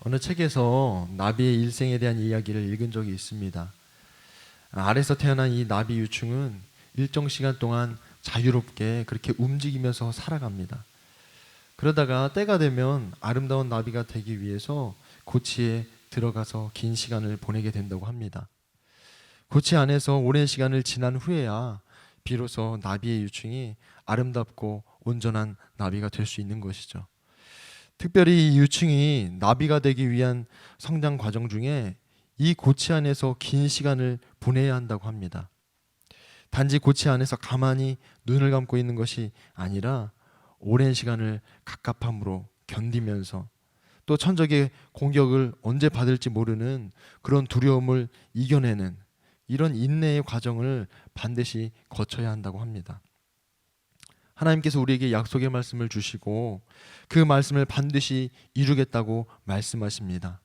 어느 책에서 나비의 일생에 대한 이야기를 읽은 적이 있습니다. 알에서 태어난 이 나비 유충은 일정 시간 동안 자유롭게 그렇게 움직이면서 살아갑니다. 그러다가 때가 되면 아름다운 나비가 되기 위해서 고치에 들어가서 긴 시간을 보내게 된다고 합니다. 고치 안에서 오랜 시간을 지난 후에야 비로소 나비의 유충이 아름답고 온전한 나비가 될 수 있는 것이죠. 특별히 이 유충이 나비가 되기 위한 성장 과정 중에 이 고치 안에서 긴 시간을 보내야 한다고 합니다. 단지 고치 안에서 가만히 눈을 감고 있는 것이 아니라 오랜 시간을 갑갑함으로 견디면서 또 천적의 공격을 언제 받을지 모르는 그런 두려움을 이겨내는 이런 인내의 과정을 반드시 거쳐야 한다고 합니다. 하나님께서 우리에게 약속의 말씀을 주시고 그 말씀을 반드시 이루겠다고 말씀하십니다.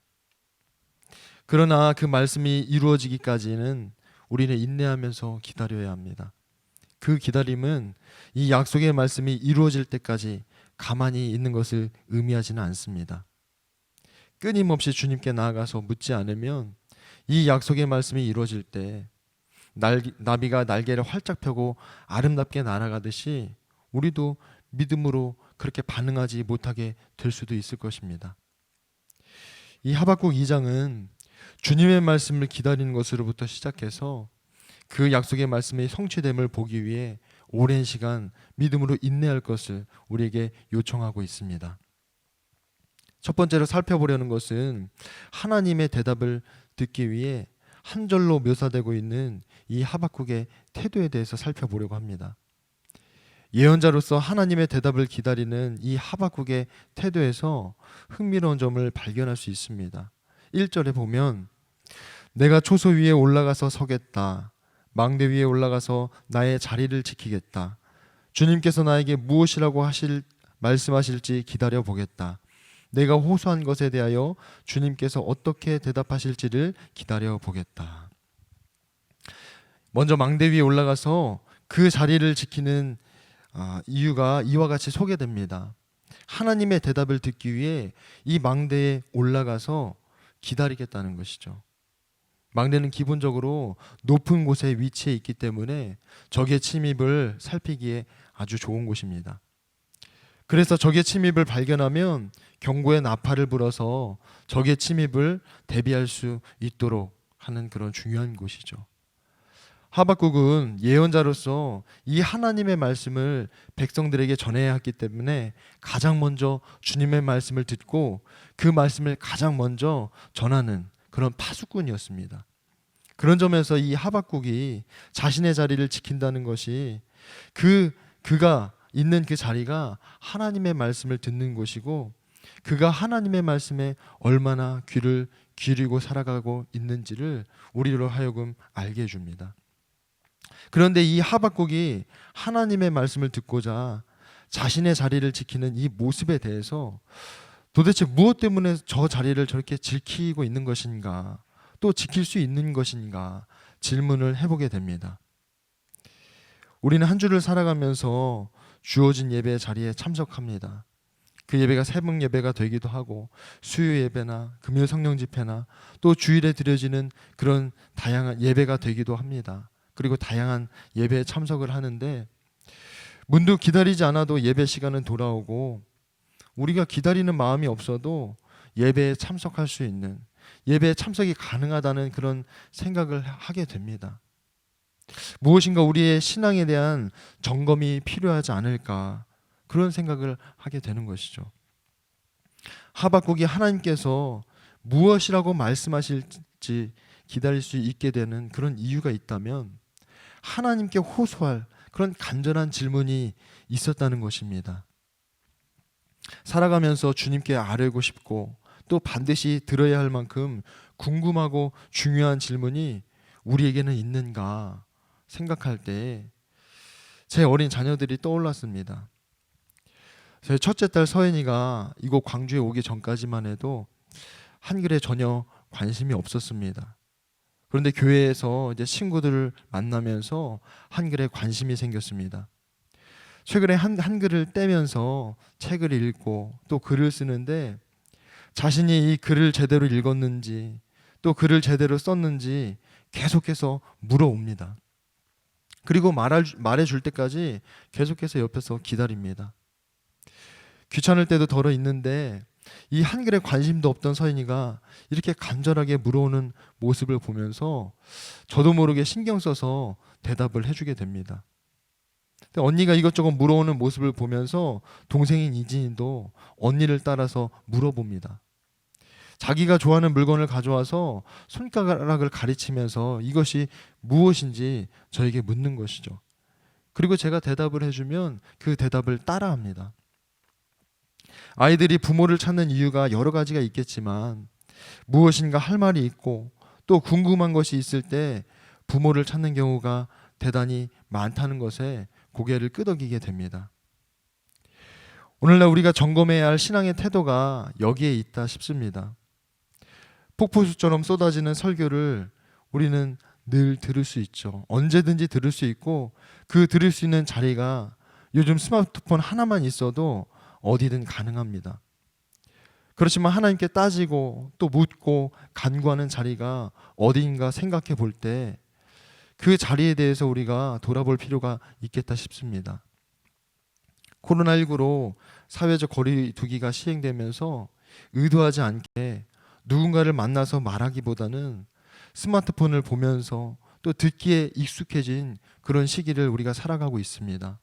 그러나 그 말씀이 이루어지기까지는 우리는 인내하면서 기다려야 합니다. 그 기다림은 이 약속의 말씀이 이루어질 때까지 가만히 있는 것을 의미하지는 않습니다. 끊임없이 주님께 나아가서 묻지 않으면 이 약속의 말씀이 이루어질 때 나비가 날개를 활짝 펴고 아름답게 날아가듯이 우리도 믿음으로 그렇게 반응하지 못하게 될 수도 있을 것입니다. 이 하박국 2장은 주님의 말씀을 기다리는 것으로부터 시작해서 그 약속의 말씀의 성취됨을 보기 위해 오랜 시간 믿음으로 인내할 것을 우리에게 요청하고 있습니다. 첫 번째로 살펴보려는 것은 하나님의 대답을 듣기 위해 한 절로 묘사되고 있는 이 하박국의 태도에 대해서 살펴보려고 합니다. 예언자로서 하나님의 대답을 기다리는 이 하박국의 태도에서 흥미로운 점을 발견할 수 있습니다. 1절에 보면 내가 초소 위에 올라가서 서겠다. 망대 위에 올라가서 나의 자리를 지키겠다. 주님께서 나에게 무엇이라고 말씀하실지 기다려 보겠다. 내가 호소한 것에 대하여 주님께서 어떻게 대답하실지를 기다려 보겠다. 먼저 망대 위에 올라가서 그 자리를 지키는 이유가 이와 같이 소개됩니다. 하나님의 대답을 듣기 위해 이 망대에 올라가서 기다리겠다는 것이죠. 망대는 기본적으로 높은 곳에 위치해 있기 때문에 적의 침입을 살피기에 아주 좋은 곳입니다. 그래서 적의 침입을 발견하면 경고의 나팔을 불어서 적의 침입을 대비할 수 있도록 하는 그런 중요한 곳이죠. 하박국은 예언자로서 이 하나님의 말씀을 백성들에게 전해야 했기 때문에 가장 먼저 주님의 말씀을 듣고 그 말씀을 가장 먼저 전하는 그런 파수꾼이었습니다. 그런 점에서 이 하박국이 자신의 자리를 지킨다는 것이 그가 있는 그 자리가 하나님의 말씀을 듣는 곳이고 그가 하나님의 말씀에 얼마나 귀를 기울이고 살아가고 있는지를 우리로 하여금 알게 해줍니다. 그런데 이 하박국이 하나님의 말씀을 듣고자 자신의 자리를 지키는 이 모습에 대해서 도대체 무엇 때문에 저 자리를 저렇게 지키고 있는 것인가, 또 지킬 수 있는 것인가 질문을 해보게 됩니다. 우리는 한 주를 살아가면서 주어진 예배 자리에 참석합니다. 그 예배가 새벽 예배가 되기도 하고 수요 예배나 금요 성령 집회나 또 주일에 드려지는 그런 다양한 예배가 되기도 합니다. 그리고 다양한 예배에 참석을 하는데 문득 기다리지 않아도 예배 시간은 돌아오고 우리가 기다리는 마음이 없어도 예배에 참석할 수 있는 예배에 참석이 가능하다는 그런 생각을 하게 됩니다. 무엇인가 우리의 신앙에 대한 점검이 필요하지 않을까 그런 생각을 하게 되는 것이죠. 하박국이 하나님께서 무엇이라고 말씀하실지 기다릴 수 있게 되는 그런 이유가 있다면 하나님께 호소할 그런 간절한 질문이 있었다는 것입니다. 살아가면서 주님께 아뢰고 싶고 또 반드시 들어야 할 만큼 궁금하고 중요한 질문이 우리에게는 있는가 생각할 때 제 어린 자녀들이 떠올랐습니다. 제 첫째 딸 서연이가 이곳 광주에 오기 전까지만 해도 한글에 전혀 관심이 없었습니다. 그런데 교회에서 이제 친구들을 만나면서 한글에 관심이 생겼습니다. 최근에 한글을 떼면서 책을 읽고 또 글을 쓰는데 자신이 이 글을 제대로 읽었는지 또 글을 제대로 썼는지 계속해서 물어옵니다. 그리고 말해줄 때까지 계속해서 옆에서 기다립니다. 귀찮을 때도 덜어 있는데 이 한글에 관심도 없던 서인이가 이렇게 간절하게 물어오는 모습을 보면서 저도 모르게 신경 써서 대답을 해주게 됩니다. 근데 언니가 이것저것 물어오는 모습을 보면서 동생인 이진이도 언니를 따라서 물어봅니다. 자기가 좋아하는 물건을 가져와서 손가락을 가리치면서 이것이 무엇인지 저에게 묻는 것이죠. 그리고 제가 대답을 해주면 그 대답을 따라합니다. 아이들이 부모를 찾는 이유가 여러 가지가 있겠지만 무엇인가 할 말이 있고 또 궁금한 것이 있을 때 부모를 찾는 경우가 대단히 많다는 것에 고개를 끄덕이게 됩니다. 오늘날 우리가 점검해야 할 신앙의 태도가 여기에 있다 싶습니다. 폭포수처럼 쏟아지는 설교를 우리는 늘 들을 수 있죠. 언제든지 들을 수 있고 그 들을 수 있는 자리가 요즘 스마트폰 하나만 있어도 어디든 가능합니다. 그렇지만 하나님께 따지고 또 묻고 간구하는 자리가 어디인가 생각해 볼 때 그 자리에 대해서 우리가 돌아볼 필요가 있겠다 싶습니다. 코로나19로 사회적 거리두기가 시행되면서 의도하지 않게 누군가를 만나서 말하기보다는 스마트폰을 보면서 또 듣기에 익숙해진 그런 시기를 우리가 살아가고 있습니다.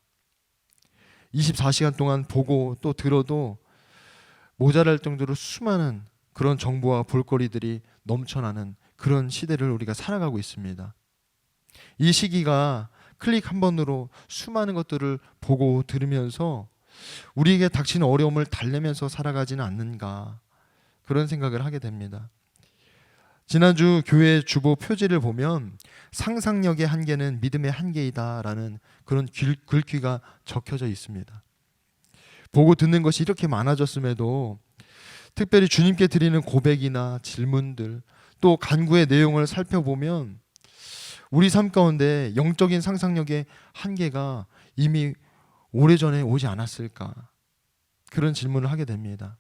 24시간 동안 보고 또 들어도 모자랄 정도로 수많은 그런 정보와 볼거리들이 넘쳐나는 그런 시대를 우리가 살아가고 있습니다. 이 시기가 클릭 한 번으로 수많은 것들을 보고 들으면서 우리에게 닥치는 어려움을 달래면서 살아가지는 않는가 그런 생각을 하게 됩니다. 지난주 교회 주보 표지를 보면 상상력의 한계는 믿음의 한계이다라는 그런 글귀가 적혀져 있습니다. 보고 듣는 것이 이렇게 많아졌음에도 특별히 주님께 드리는 고백이나 질문들 또 간구의 내용을 살펴보면 우리 삶 가운데 영적인 상상력의 한계가 이미 오래전에 오지 않았을까 그런 질문을 하게 됩니다.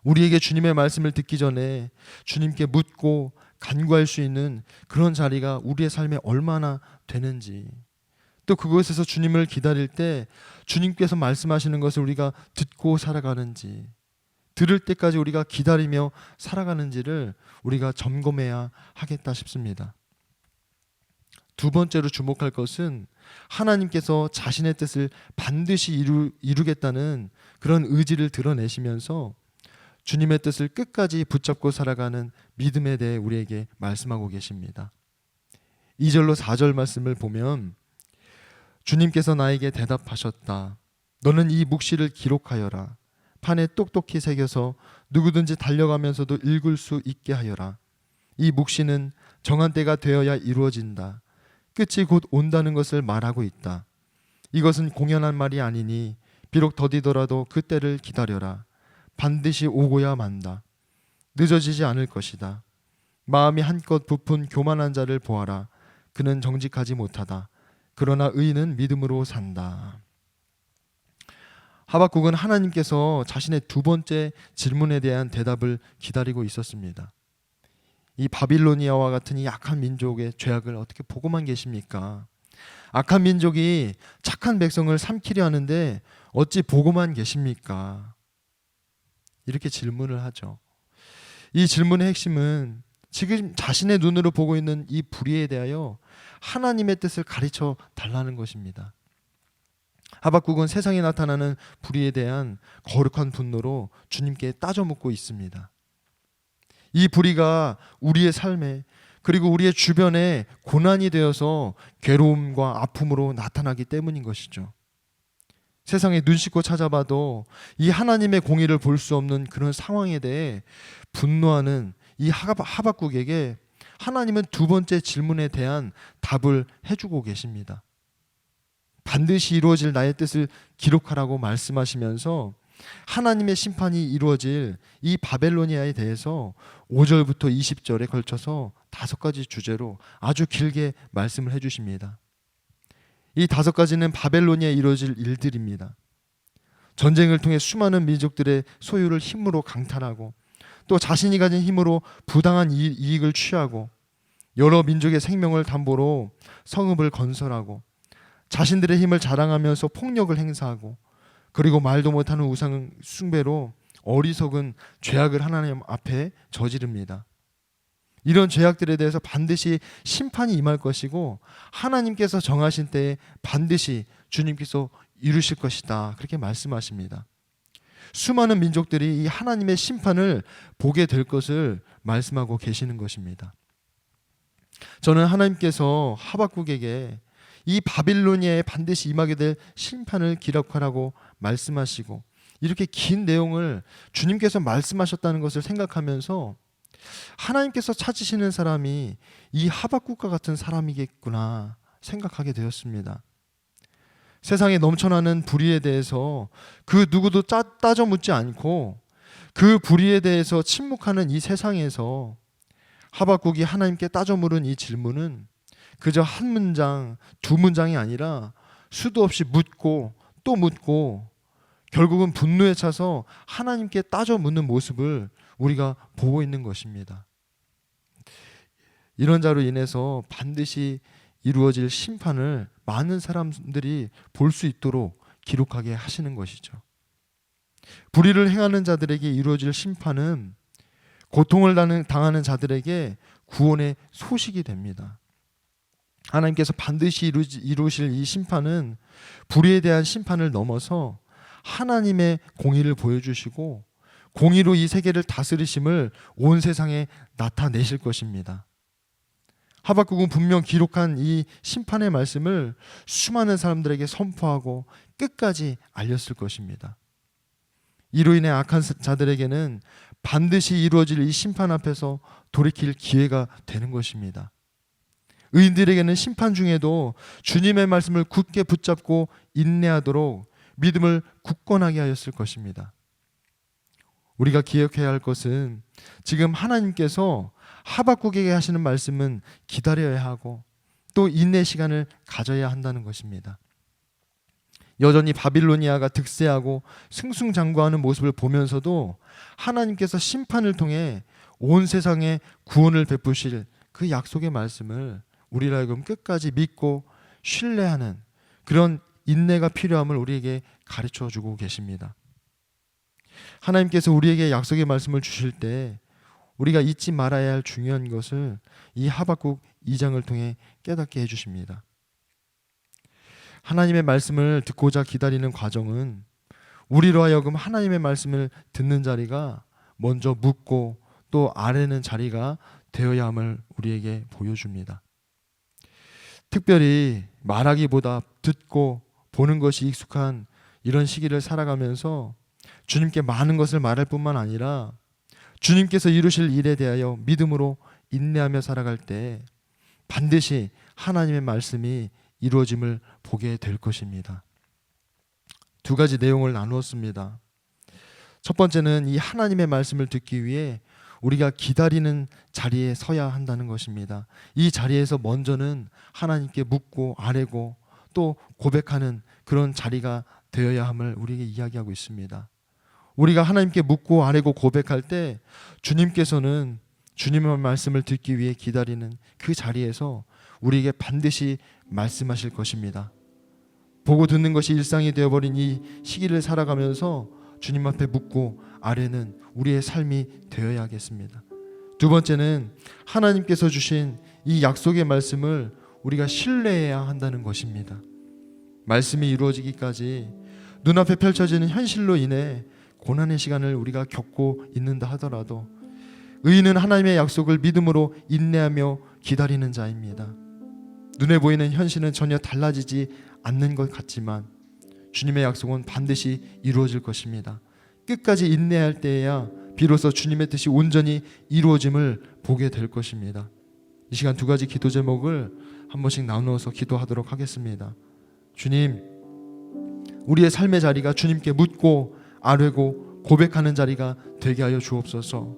우리에게 주님의 말씀을 듣기 전에 주님께 묻고 간구할 수 있는 그런 자리가 우리의 삶에 얼마나 되는지 또 그곳에서 주님을 기다릴 때 주님께서 말씀하시는 것을 우리가 듣고 살아가는지 들을 때까지 우리가 기다리며 살아가는지를 우리가 점검해야 하겠다 싶습니다. 두 번째로 주목할 것은 하나님께서 자신의 뜻을 반드시 이루겠다는 그런 의지를 드러내시면서 주님의 뜻을 끝까지 붙잡고 살아가는 믿음에 대해 우리에게 말씀하고 계십니다. 2절로 4절 말씀을 보면 주님께서 나에게 대답하셨다. 너는 이 묵시를 기록하여라. 판에 똑똑히 새겨서 누구든지 달려가면서도 읽을 수 있게 하여라. 이 묵시는 정한 때가 되어야 이루어진다. 끝이 곧 온다는 것을 말하고 있다. 이것은 공연한 말이 아니니 비록 더디더라도 그 때를 기다려라. 반드시 오고야 만다. 늦어지지 않을 것이다. 마음이 한껏 부푼 교만한 자를 보아라. 그는 정직하지 못하다. 그러나 의인은 믿음으로 산다. 하박국은 하나님께서 자신의 두 번째 질문에 대한 대답을 기다리고 있었습니다. 이 바빌로니아와 같은 이 악한 민족의 죄악을 어떻게 보고만 계십니까? 악한 민족이 착한 백성을 삼키려 하는데 어찌 보고만 계십니까? 이렇게 질문을 하죠. 이 질문의 핵심은 지금 자신의 눈으로 보고 있는 이 불의에 대하여 하나님의 뜻을 가르쳐 달라는 것입니다. 하박국은 세상에 나타나는 불의에 대한 거룩한 분노로 주님께 따져 묻고 있습니다. 이 불의가 우리의 삶에 그리고 우리의 주변에 고난이 되어서 괴로움과 아픔으로 나타나기 때문인 것이죠. 세상에 눈 씻고 찾아봐도 이 하나님의 공의를 볼 수 없는 그런 상황에 대해 분노하는 이 하박국에게 하나님은 두 번째 질문에 대한 답을 해주고 계십니다. 반드시 이루어질 나의 뜻을 기록하라고 말씀하시면서 하나님의 심판이 이루어질 이 바벨로니아에 대해서 5절부터 20절에 걸쳐서 5가지 주제로 아주 길게 말씀을 해주십니다. 이 5가지는 바벨로니아에 이루어질 일들입니다. 전쟁을 통해 수많은 민족들의 소유를 힘으로 강탈하고 또 자신이 가진 힘으로 부당한 이익을 취하고 여러 민족의 생명을 담보로 성읍을 건설하고 자신들의 힘을 자랑하면서 폭력을 행사하고 그리고 말도 못하는 우상 숭배로 어리석은 죄악을 하나님 앞에 저지릅니다. 이런 죄악들에 대해서 반드시 심판이 임할 것이고 하나님께서 정하신 때에 반드시 주님께서 이루실 것이다. 그렇게 말씀하십니다. 수많은 민족들이 이 하나님의 심판을 보게 될 것을 말씀하고 계시는 것입니다. 저는 하나님께서 하박국에게 이 바빌로니아에 반드시 임하게 될 심판을 기록하라고 말씀하시고 이렇게 긴 내용을 주님께서 말씀하셨다는 것을 생각하면서 하나님께서 찾으시는 사람이 이 하박국과 같은 사람이겠구나 생각하게 되었습니다. 세상에 넘쳐나는 불의에 대해서 그 누구도 따져 묻지 않고 그 불의에 대해서 침묵하는 이 세상에서 하박국이 하나님께 따져 물은 이 질문은 그저 한 문장, 두 문장이 아니라 수도 없이 묻고 또 묻고 결국은 분노에 차서 하나님께 따져 묻는 모습을 우리가 보고 있는 것입니다. 이런 자로 인해서 반드시 이루어질 심판을 많은 사람들이 볼 수 있도록 기록하게 하시는 것이죠. 불의를 행하는 자들에게 이루어질 심판은 고통을 당하는 자들에게 구원의 소식이 됩니다. 하나님께서 반드시 이루실 이 심판은 불의에 대한 심판을 넘어서 하나님의 공의를 보여주시고 공의로 이 세계를 다스리심을 온 세상에 나타내실 것입니다. 하박국은 분명 기록한 이 심판의 말씀을 수많은 사람들에게 선포하고 끝까지 알렸을 것입니다. 이로 인해 악한 자들에게는 반드시 이루어질 이 심판 앞에서 돌이킬 기회가 되는 것입니다. 의인들에게는 심판 중에도 주님의 말씀을 굳게 붙잡고 인내하도록 믿음을 굳건하게 하였을 것입니다. 우리가 기억해야 할 것은 지금 하나님께서 하박국에게 하시는 말씀은 기다려야 하고 또 인내 시간을 가져야 한다는 것입니다. 여전히 바빌로니아가 득세하고 승승장구하는 모습을 보면서도 하나님께서 심판을 통해 온 세상에 구원을 베푸실 그 약속의 말씀을 우리로 하여금 끝까지 믿고 신뢰하는 그런 인내가 필요함을 우리에게 가르쳐 주고 계십니다. 하나님께서 우리에게 약속의 말씀을 주실 때 우리가 잊지 말아야 할 중요한 것을 이 하박국 2장을 통해 깨닫게 해주십니다. 하나님의 말씀을 듣고자 기다리는 과정은 우리로 하여금 하나님의 말씀을 듣는 자리가 먼저 묻고 또 아뢰는 자리가 되어야 함을 우리에게 보여줍니다. 특별히 말하기보다 듣고 보는 것이 익숙한 이런 시기를 살아가면서 주님께 많은 것을 말할 뿐만 아니라 주님께서 이루실 일에 대하여 믿음으로 인내하며 살아갈 때 반드시 하나님의 말씀이 이루어짐을 보게 될 것입니다. 두 가지 내용을 나누었습니다. 첫 번째는 이 하나님의 말씀을 듣기 위해 우리가 기다리는 자리에 서야 한다는 것입니다. 이 자리에서 먼저는 하나님께 묻고 아뢰고 또 고백하는 그런 자리가 되어야 함을 우리에게 이야기하고 있습니다. 우리가 하나님께 묻고 아뢰고 고백할 때 주님께서는 주님의 말씀을 듣기 위해 기다리는 그 자리에서 우리에게 반드시 말씀하실 것입니다. 보고 듣는 것이 일상이 되어버린 이 시기를 살아가면서 주님 앞에 묻고 아뢰는 우리의 삶이 되어야 하겠습니다. 두 번째는 하나님께서 주신 이 약속의 말씀을 우리가 신뢰해야 한다는 것입니다. 말씀이 이루어지기까지 눈앞에 펼쳐지는 현실로 인해 고난의 시간을 우리가 겪고 있는다 하더라도 의인은 하나님의 약속을 믿음으로 인내하며 기다리는 자입니다. 눈에 보이는 현실은 전혀 달라지지 않는 것 같지만 주님의 약속은 반드시 이루어질 것입니다. 끝까지 인내할 때에야 비로소 주님의 뜻이 온전히 이루어짐을 보게 될 것입니다. 이 시간 두 가지 기도 제목을 한 번씩 나누어서 기도하도록 하겠습니다. 주님, 우리의 삶의 자리가 주님께 묻고 아뢰고 고백하는 자리가 되게 하여 주옵소서.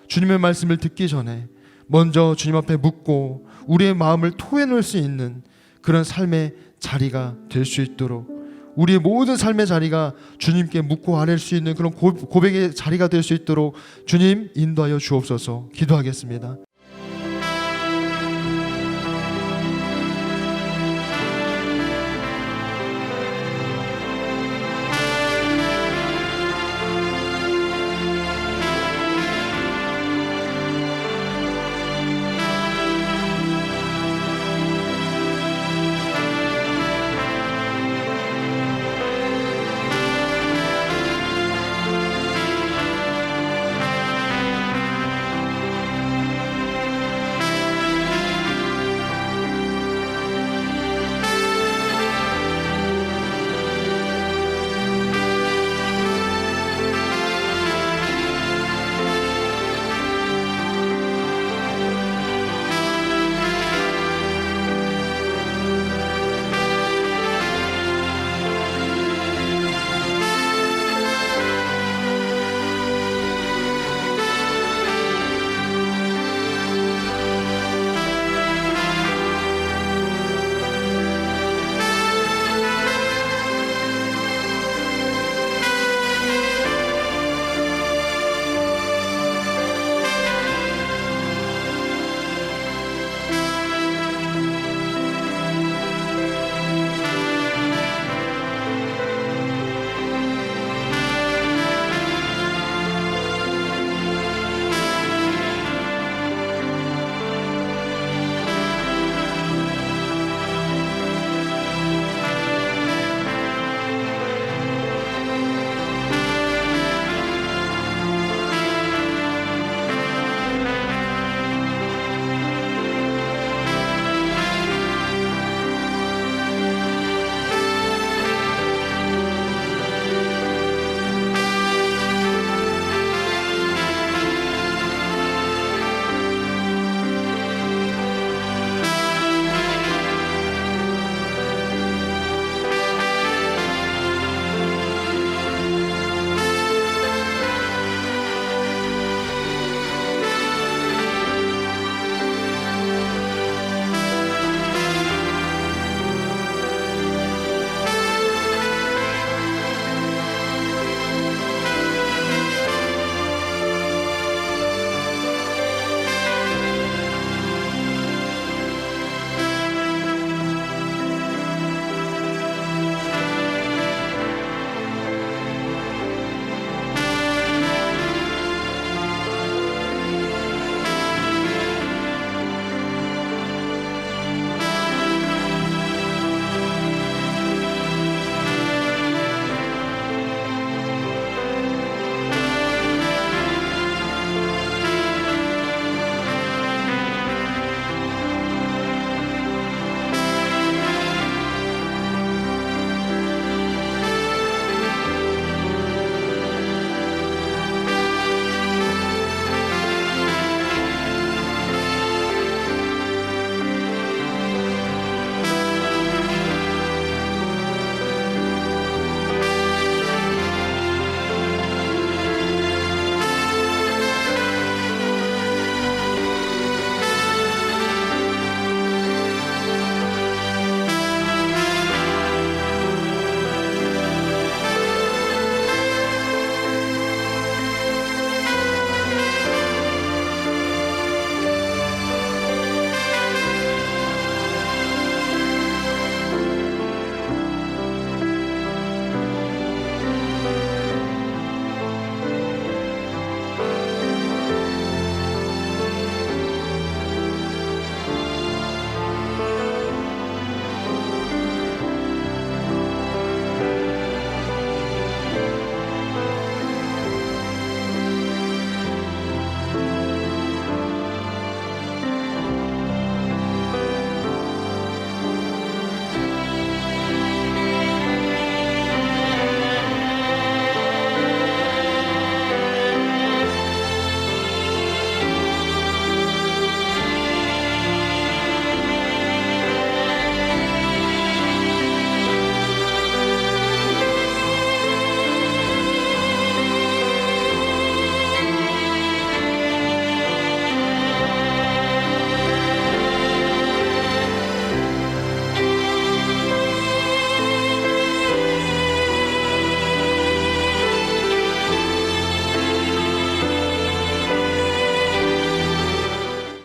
주님의 말씀을 듣기 전에 먼저 주님 앞에 묻고 우리의 마음을 토해놓을 수 있는 그런 삶의 자리가 될 수 있도록 우리의 모든 삶의 자리가 주님께 묻고 아랠 수 있는 그런 고백의 자리가 될 수 있도록 주님 인도하여 주옵소서. 기도하겠습니다.